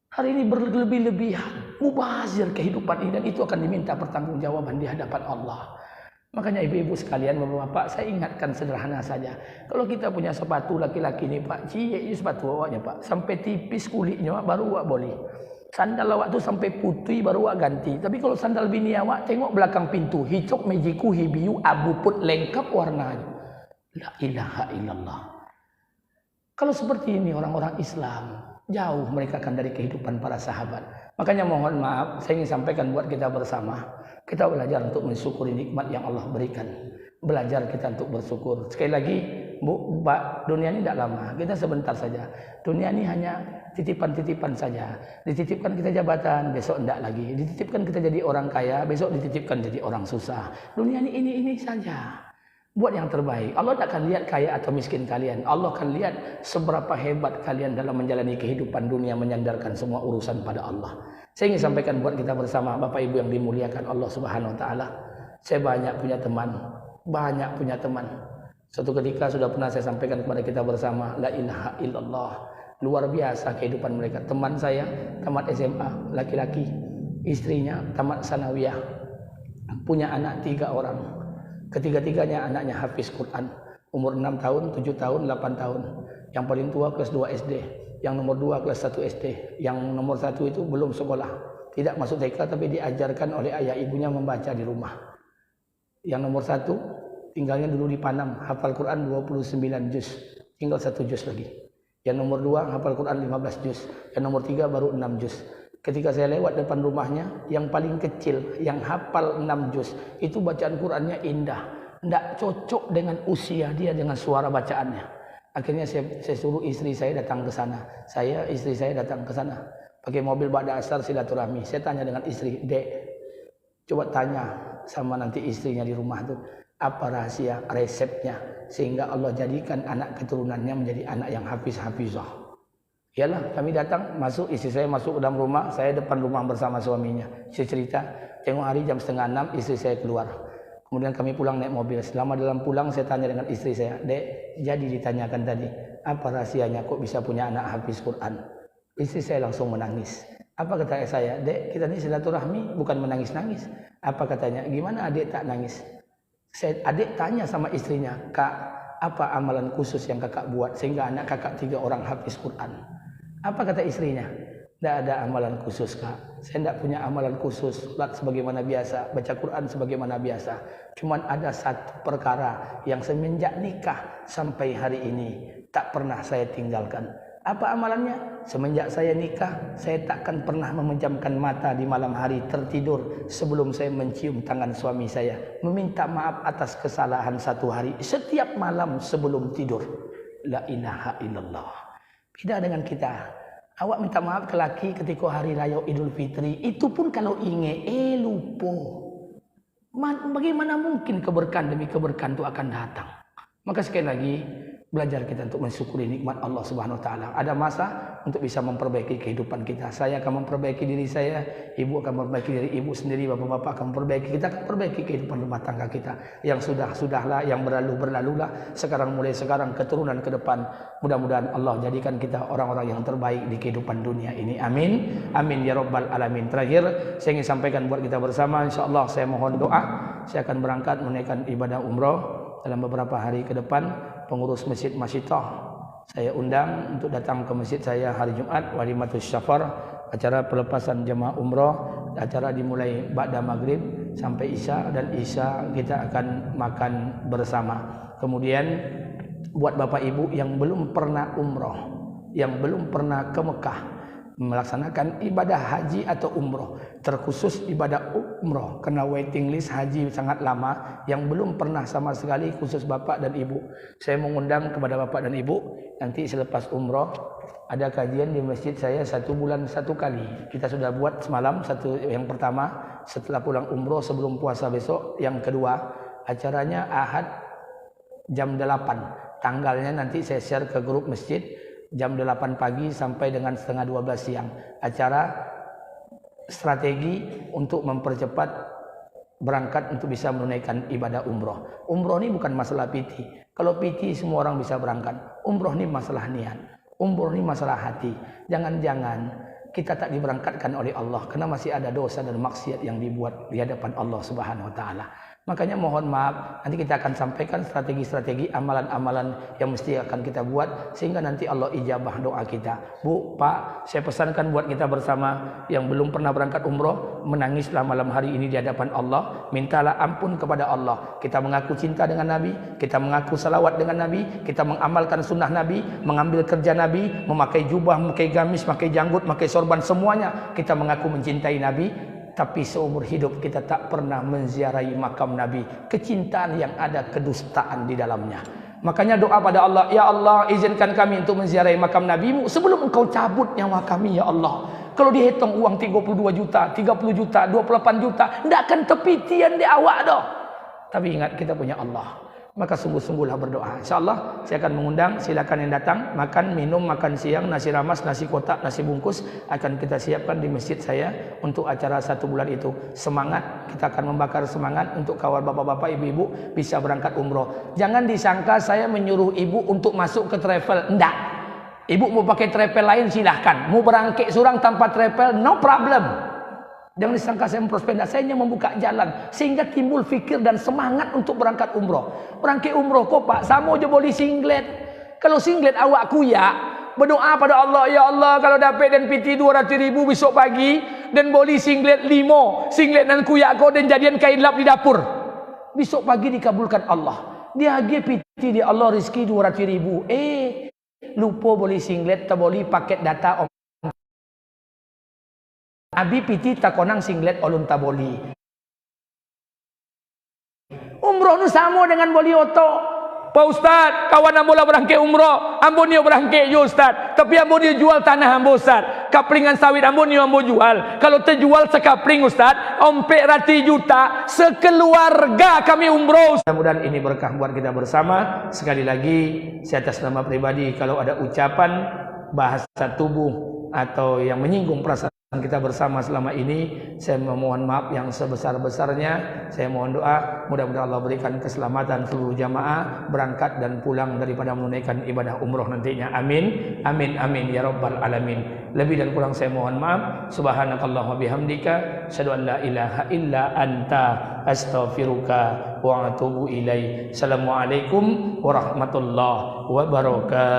Hari ini berlebih-lebihan, mubazir kehidupan ini, dan itu akan diminta pertanggungjawaban di hadapan Allah. Makanya ibu-ibu sekalian, bapak-bapak, saya ingatkan sederhana saja. Kalau kita punya sepatu laki-laki ini Pak, cie sepatu awaknya Pak, sampai tipis kulitnya baru awak boleh. Sandal awak tu sampai putih baru awak ganti. Tapi kalau sandal bini awak, tengok belakang pintu, hijau, mejiku, hibiu, abu put, lengkap warnanya. La ilaha illallah. Kalau seperti ini orang-orang Islam, jauh mereka akan dari kehidupan para sahabat. Makanya mohon maaf, saya ingin sampaikan buat kita bersama, kita belajar untuk mensyukuri nikmat yang Allah berikan. Belajar kita untuk bersyukur. Sekali lagi, Bu, Pak, dunia ini tidak lama, kita sebentar saja. Dunia ini hanya titipan-titipan saja. Dititipkan kita jabatan, besok tidak lagi. Dititipkan kita jadi orang kaya, besok dititipkan jadi orang susah. Dunia ini saja. Buat yang terbaik. Allah tak akan lihat kaya atau miskin kalian. Allah akan lihat seberapa hebat kalian dalam menjalani kehidupan dunia, menyandarkan semua urusan pada Allah. Saya ingin sampaikan buat kita bersama, Bapak Ibu yang dimuliakan Allah Subhanahu wa taala. Saya banyak punya teman. Suatu ketika sudah pernah saya sampaikan kepada kita bersama, la ilaha illallah. Luar biasa kehidupan mereka. Teman saya tamat SMA, laki-laki, istrinya tamat sanawiyah, punya anak 3 orang. Ketiga-tiganya anaknya hafiz Quran. Umur 6 tahun, 7 tahun, 8 tahun. Yang paling tua kelas 2 SD. Yang nomor 2 kelas 1 SD. Yang nomor 1 itu belum sekolah. Tidak masuk TK, tapi diajarkan oleh ayah ibunya membaca di rumah. Yang nomor 1 tinggalnya dulu di Panam. Hafal Quran 29 juz. Tinggal 1 juz lagi. Yang nomor 2 hafal Quran 15 juz. Yang nomor 3 baru 6 juz. Ketika saya lewat depan rumahnya, yang paling kecil, yang hafal 6 juz, itu bacaan Qurannya indah. Tidak cocok dengan usia dia, dengan suara bacaannya. Akhirnya saya suruh istri saya datang ke sana. Istri saya datang ke sana. Pakai mobil ba'da asar silaturahmi. Saya tanya dengan istri, Dek, coba tanya sama nanti istrinya di rumah itu, apa rahasia, resepnya, sehingga Allah jadikan anak keturunannya menjadi anak yang hafizah. Iyalah, kami datang, masuk, istri saya masuk ke dalam rumah, saya depan rumah bersama suaminya. Saya cerita, tengok hari jam 5:30 istri saya keluar. Kemudian kami pulang naik mobil. Selama dalam pulang saya tanya dengan istri saya, Dek, jadi ditanyakan tadi, apa rahasianya kok bisa punya anak hafiz Quran? Istri saya langsung menangis. Apa kata saya? Dek, kita ini silaturahmi, bukan menangis-nangis. Apa katanya? Gimana adik tak nangis? Adik tanya sama istrinya, Kak, apa amalan khusus yang kakak buat sehingga anak kakak 3 orang hafiz Quran? Apa kata istrinya? Tidak ada amalan khusus, Kak. Saya tidak punya amalan khusus. Salat sebagaimana biasa, baca Quran sebagaimana biasa. Cuman ada satu perkara yang semenjak nikah sampai hari ini tak pernah saya tinggalkan. Apa amalannya? Semenjak saya nikah, saya takkan pernah memejamkan mata di malam hari tertidur sebelum saya mencium tangan suami saya, meminta maaf atas kesalahan satu hari setiap malam sebelum tidur. La ilaha illallah. Beda dengan kita. Awak minta maaf ke laki ketika hari raya Idul Fitri, itu pun kalau ingat, lupa. Bagaimana mungkin keberkahan demi keberkahan itu akan datang? Maka sekali lagi, belajar kita untuk mensyukuri nikmat Allah Subhanahu wa taala. Ada masa untuk bisa memperbaiki kehidupan kita. Saya akan memperbaiki diri saya, ibu akan memperbaiki diri ibu sendiri, bapak-bapak akan memperbaiki, kita akan perbaiki kehidupan rumah tangga kita. Yang sudah-sudahlah, yang berlalu-berlalulah. Mulai sekarang keturunan ke depan, mudah-mudahan Allah jadikan kita orang-orang yang terbaik di kehidupan dunia ini. Amin. Amin ya rabbal alamin. Terakhir, saya ingin sampaikan buat kita bersama, insyaallah saya mohon doa. Saya akan berangkat menunaikan ibadah umrah dalam beberapa hari ke depan. Pengurus masjid Masyitah saya undang untuk datang ke masjid saya hari Jumat, Walimatus Syafar, acara pelepasan jemaah umrah. Acara dimulai ba'da maghrib sampai isya, dan isya kita akan makan bersama. Kemudian buat bapak ibu yang belum pernah umrah, yang belum pernah ke Mekah melaksanakan ibadah haji atau umroh, terkhusus ibadah umroh karena waiting list haji sangat lama, yang belum pernah sama sekali, khusus bapak dan ibu, saya mengundang kepada bapak dan ibu, nanti selepas umroh ada kajian di masjid saya 1 bulan 1 kali. Kita sudah buat semalam yang pertama setelah pulang umroh sebelum puasa besok, yang kedua acaranya Ahad jam 8, tanggalnya nanti saya share ke grup masjid, jam 8 pagi sampai dengan setengah 12 siang. Acara strategi untuk mempercepat berangkat untuk bisa menunaikan ibadah umroh. Umroh ini bukan masalah PT. Kalau PT semua orang bisa berangkat. Umroh ini masalah niat. Umroh ini masalah hati. Jangan-jangan kita tak diberangkatkan oleh Allah karena masih ada dosa dan maksiat yang dibuat di hadapan Allah Subhanahu wa taala. Makanya mohon maaf, nanti kita akan sampaikan strategi-strategi amalan-amalan yang mesti akan kita buat sehingga nanti Allah ijabah doa kita. Bu, Pak, saya pesankan buat kita bersama yang belum pernah berangkat umroh, menangislah malam hari ini di hadapan Allah, mintalah ampun kepada Allah. Kita mengaku cinta dengan Nabi, kita mengaku salawat dengan Nabi, kita mengamalkan sunnah Nabi, mengambil kerja Nabi, memakai jubah, memakai gamis, memakai janggut, memakai sorban, semuanya kita mengaku mencintai Nabi. Tapi seumur hidup kita tak pernah menziarahi makam Nabi. Kecintaan yang ada kedustaan di dalamnya. Makanya doa pada Allah, ya Allah izinkan kami untuk menziarahi makam Nabi-Mu sebelum Engkau cabut nyawa kami ya Allah. Kalau dihitung uang 32 juta, 30 juta, 28 juta, tidak akan tepitian di awak dah. Tapi ingat kita punya Allah. Maka sungguh-sungguhlah berdoa. InsyaAllah saya akan mengundang, silakan yang datang, makan, minum, makan siang, nasi ramas, nasi kotak, nasi bungkus akan kita siapkan di masjid saya untuk acara 1 bulan itu. Semangat, kita akan membakar semangat untuk kawan bapak-bapak, ibu-ibu bisa berangkat umroh. Jangan disangka saya menyuruh ibu untuk masuk ke travel. Enggak. Ibu mau pakai travel lain silahkan. Mau berangkat surang tanpa travel, no problem. Jangan disangka saya memperpendek, saya hanya membuka jalan sehingga timbul fikir dan semangat untuk berangkat umroh. Berangkat umroh kok Pak, sama aja boleh singlet. Kalau singlet awak kuyak, berdoa pada Allah, ya Allah kalau dapat dan PT 200.000 besok pagi dan boleh singlet 5, singlet dan kuyak kau dan jadian kain lap di dapur. Besok pagi dikabulkan Allah. Dia lagi PT dia Allah rezeki 200.000. Lupa boleh singlet, tak boleh paket data Abi piti takonang singlet olun taboli. Umroh nu sama dengan boli oto. Pak Ustaz, kawan ambo lah berangkat umroh, ambo ni berangkat yo Ustaz. Tapi ambo ni jual tanah ambo Ustaz. Kaplingan sawit ambo ni ambo jual. Kalau terjual sekapling Ustaz, ompek rati juta, sekeluarga kami umroh. Mudah-mudahan ini berkah buat kita bersama. Sekali lagi, saya atas nama pribadi kalau ada ucapan bahasa tubuh atau yang menyinggung perasaan kita bersama selama ini, saya memohon maaf yang sebesar-besarnya. Saya mohon doa, mudah-mudahan Allah berikan keselamatan seluruh jamaah berangkat dan pulang daripada menunaikan ibadah umroh nantinya. Amin, amin, amin ya rabbal alamin. Lebih dan kurang saya mohon maaf. Subhanakallahumma bihamdika, asyhadu an la ilaha illa anta, astaghfiruka wa atubu ilaik. Assalamualaikum warahmatullahi wabarakatuh.